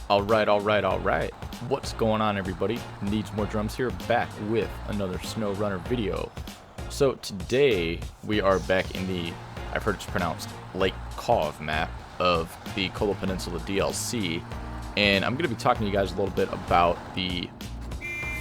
All right. What's going on, everybody? Needs More Drums here, back with another SnowRunner video. So today we are back in the, I've heard it's pronounced, Lake Cove map of the Kolo Peninsula DLC, and I'm going to be talking to you guys a little bit about the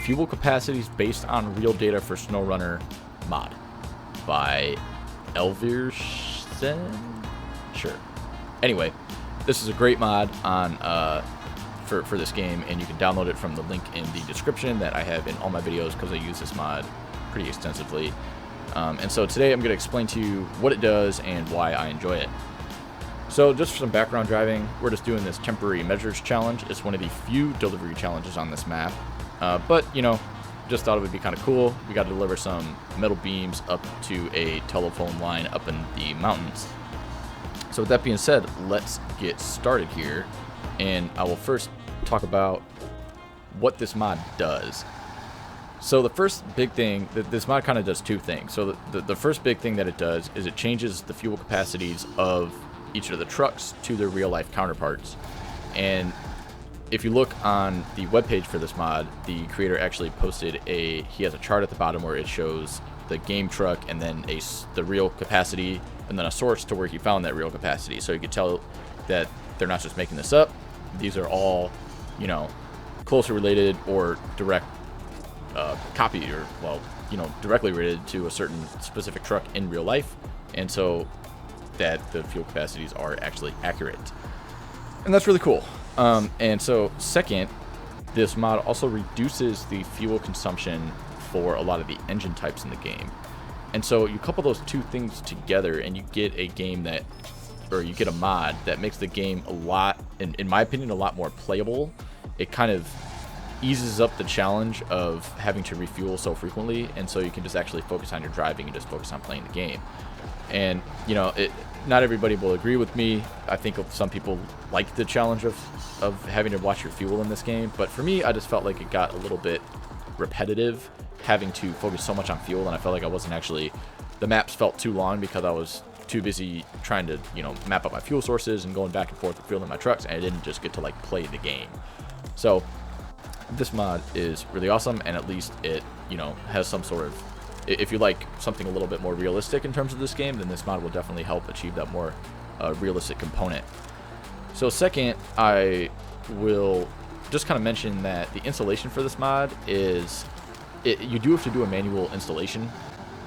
fuel capacities based on real data for SnowRunner mod by ElfVierzehn? Sure. Anyway, this is a great mod on for this game, and you can download it from the link in the description that I have in all my videos because I use this mod pretty extensively. And so today I'm going to explain to you what it does and why I enjoy it. So just for some background driving, we're just doing this temporary measures challenge. It's one of the few delivery challenges on this map, but you know, just thought it would be kind of cool. We got to deliver some metal beams up to a telephone line up in the mountains. So with that being said, let's get started here, and I will first talk about what this mod does. So the first big thing, this mod kind of does two things. So the first big thing that it does is it changes the fuel capacities of each of the trucks to their real life counterparts. And if you look on the webpage for this mod, the creator actually posted he has a chart at the bottom where it shows the game truck and then the real capacity and then a source to where he found that real capacity. So you could tell that they're not just making this up. These are all, you know, closely related or direct copy, or, well, you know, directly related to a certain specific truck in real life, and so that the fuel capacities are actually accurate. And that's really cool. And so second, this mod also reduces the fuel consumption for a lot of the engine types in the game. And so you couple those two things together and you get a game that, or you get a mod that makes the game a lot, in my opinion, a lot more playable. It kind of eases up the challenge of having to refuel so frequently, and so you can just actually focus on your driving and just focus on playing the game. And you know, not everybody will agree with me. I think some people like the challenge of having to watch your fuel in this game, but for me, I just felt like it got a little bit repetitive, having to focus so much on fuel, and I felt like I wasn't actually, the maps felt too long because I was too busy trying to, you know, map out my fuel sources and going back and forth and fueling my trucks, and I didn't just get to like play the game. So this mod is really awesome, and at least it, you know, has some sort of, if you like something a little bit more realistic in terms of this game, then this mod will definitely help achieve that more realistic component. So second, I will just kind of mention that the installation for this mod is, you do have to do a manual installation.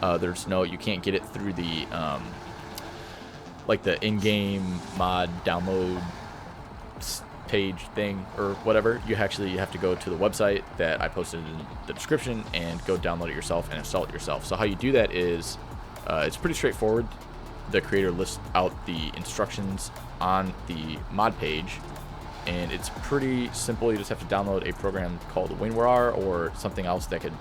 You can't get it through the like the in-game mod download page thing or whatever. You actually have to go to the website that I posted in the description and go download it yourself and install it yourself. So how you do that is, it's pretty straightforward. The creator lists out the instructions on the mod page, and it's pretty simple. You just have to download a program called WinRAR or something else that could,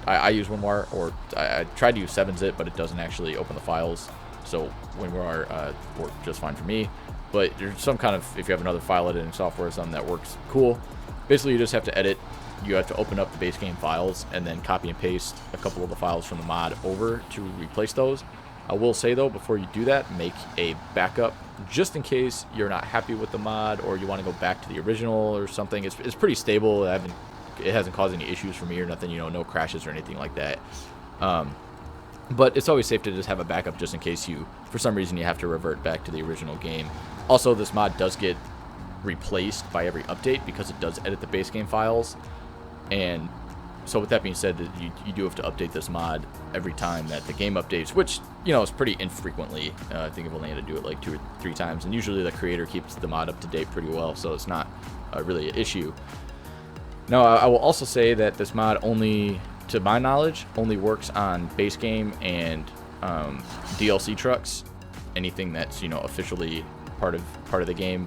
I use WinRAR, or I tried to use 7-zip, but it doesn't actually open the files. So WinRAR worked just fine for me. But there's some kind of, if you have another file editing software or something that works, cool. Basically, you just have to edit. You have to open up the base game files and then copy and paste a couple of the files from the mod over to replace those. I will say though, before you do that, make a backup just in case you're not happy with the mod or you want to go back to the original or something. It's pretty stable. It hasn't caused any issues for me or nothing, you know, no crashes or anything like that. But it's always safe to just have a backup just in case you, for some reason, you have to revert back to the original game. Also, this mod does get replaced by every update because it does edit the base game files. And so with that being said, you do have to update this mod every time that the game updates, which, you know, is pretty infrequently. I think I've only had to do it like 2 or 3 times. And usually the creator keeps the mod up to date pretty well, so it's not really an issue. Now, I will also say that this mod only, to my knowledge, only works on base game and DLC trucks. Anything that's, you know, officially part of the game,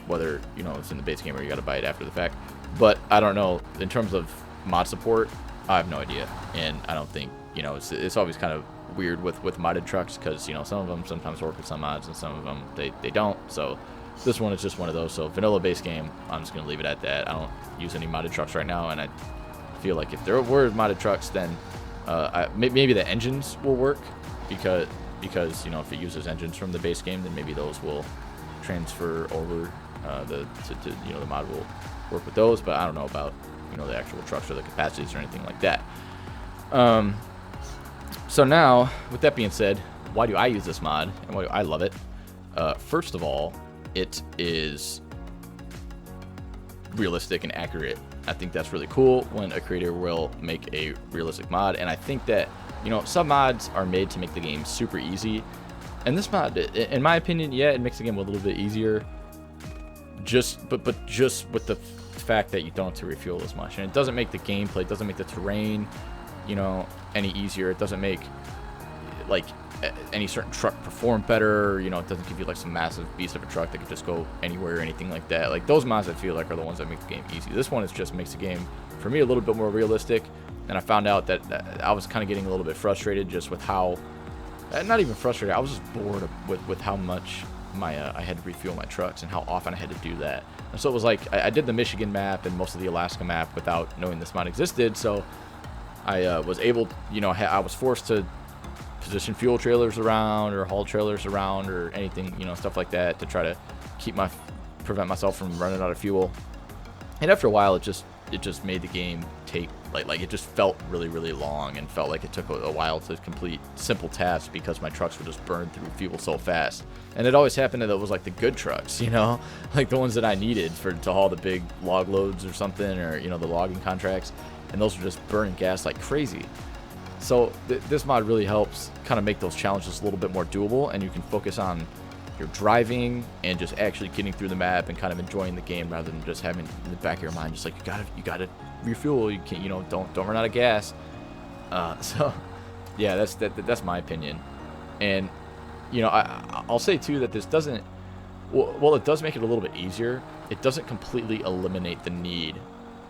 whether, you know, it's in the base game or you got to buy it after the fact. But I don't know, in terms of mod support, I have no idea, and I don't think, you know, it's always kind of weird with modded trucks because, you know, some of them sometimes work with some mods and some of them they don't. So this one is just one of those. So vanilla base game, I'm just gonna leave it at that. I don't use any modded trucks right now, and I feel like if there were modded trucks, then maybe the engines will work because, you know, if it uses engines from the base game, then maybe those will transfer over The mod will work with those, but I don't know about the actual trucks or the capacities or anything like that. So now, with that being said, why do I use this mod and why do I love it? First of all, it is realistic and accurate. I think that's really cool when a creator will make a realistic mod, and I think that some mods are made to make the game super easy, and this mod, in my opinion, yeah, it makes the game a little bit easier, but just with the fact that you don't have to refuel as much, and it doesn't make the gameplay, it doesn't make the terrain any easier. It doesn't make like any certain truck perform better. It doesn't give you like some massive beast of a truck that could just go anywhere or anything like that. Like those mods, I feel like, are the ones that make the game easy. This one is just makes the game for me a little bit more realistic, and I found out that I was kind of getting a little bit frustrated just with how, not even frustrated, I was just bored with how much I had to refuel my trucks and how often I had to do that. And so it was like I did the Michigan map and most of the Alaska map without knowing this mod existed, so I was able, I was forced to position fuel trailers around or haul trailers around or anything, stuff like that, to try to prevent myself from running out of fuel. And after a while, it just made the game take like it just felt really, really long, and felt like it took a while to complete simple tasks because my trucks would just burn through fuel so fast. And it always happened that it was like the good trucks, like the ones that I needed to haul the big log loads or something, or the logging contracts, and those were just burning gas like crazy. So this mod really helps kind of make those challenges a little bit more doable, and you can focus on your driving and just actually getting through the map and kind of enjoying the game, rather than just having in the back of your mind just like you gotta refuel. You can't, don't run out of gas. So yeah, that's my opinion. And I'll say too that this doesn't, well, it does make it a little bit easier. It doesn't completely eliminate the need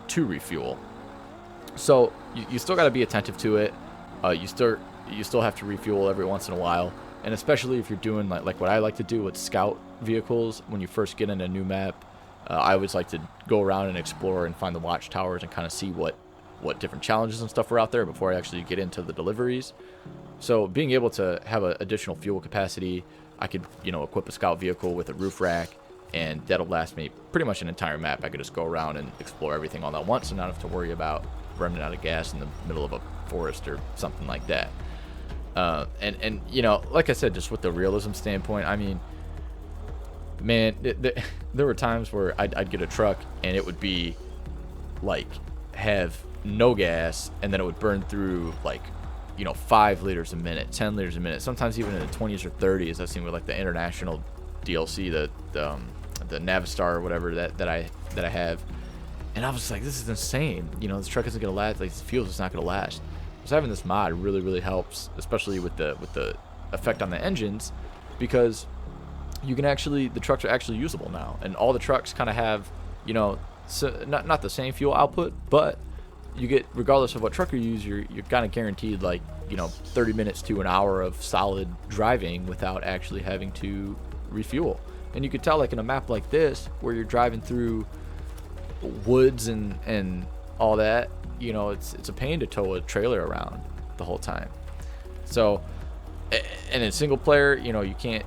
to refuel. So you still got to be attentive to it. You still have to refuel every once in a while, and especially if you're doing like what I like to do with scout vehicles when you first get in a new map. I always like to go around and explore and find the watchtowers and kind of see what different challenges and stuff are out there before I actually get into the deliveries. So being able to have an additional fuel capacity, I could equip a scout vehicle with a roof rack, and that'll last me pretty much an entire map. I could just go around and explore everything all at once and not have to worry about running out of gas in the middle of a forest or something like that. And like I said, just with the realism standpoint, I mean, man, there were times where I'd get a truck and it would be like have no gas, and then it would burn through like 5 liters a minute, 10 liters a minute, sometimes even in the 20s or 30s. I've seen with like the international DLC, the Navistar or whatever that I have. And I was like, this is insane. This truck isn't gonna last. Like, this fuel's just not gonna last. So having this mod really, really helps, especially with the effect on the engines, because you can the trucks are actually usable now, and all the trucks kind of have, so not the same fuel output, but you get, regardless of what truck you use, you're kind of guaranteed like 30 minutes to an hour of solid driving without actually having to refuel. And you could tell, like in a map like this where you're driving through woods and all that, it's a pain to tow a trailer around the whole time. So, and in single player, you can't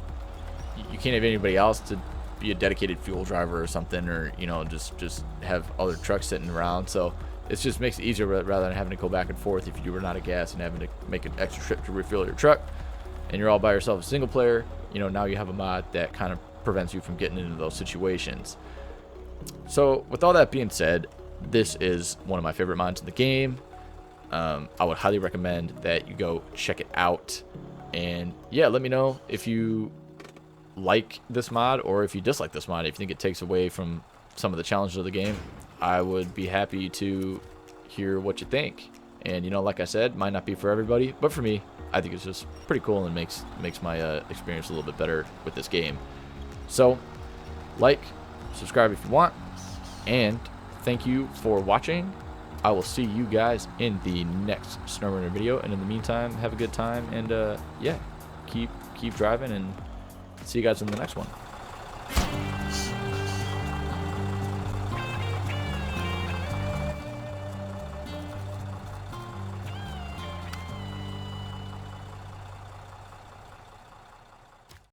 have anybody else to be a dedicated fuel driver or something, or just have other trucks sitting around. So it just makes it easier rather than having to go back and forth if you run out of gas and having to make an extra trip to refuel your truck, and you're all by yourself, a single player. Now you have a mod that kind of prevents you from getting into those situations. So with all that being said, this is one of my favorite mods in the game. I would highly recommend that you go check it out, and yeah, let me know if you like this mod or if you dislike this mod. If you think it takes away from some of the challenges of the game, I would be happy to hear what you think. And like I said, might not be for everybody, but for me, I think it's just pretty cool and makes my experience a little bit better with this game. So like, subscribe if you want, and thank you for watching. I will see you guys in the next SnowRunner video, and in the meantime, have a good time, and yeah, keep driving, and see you guys in the next one.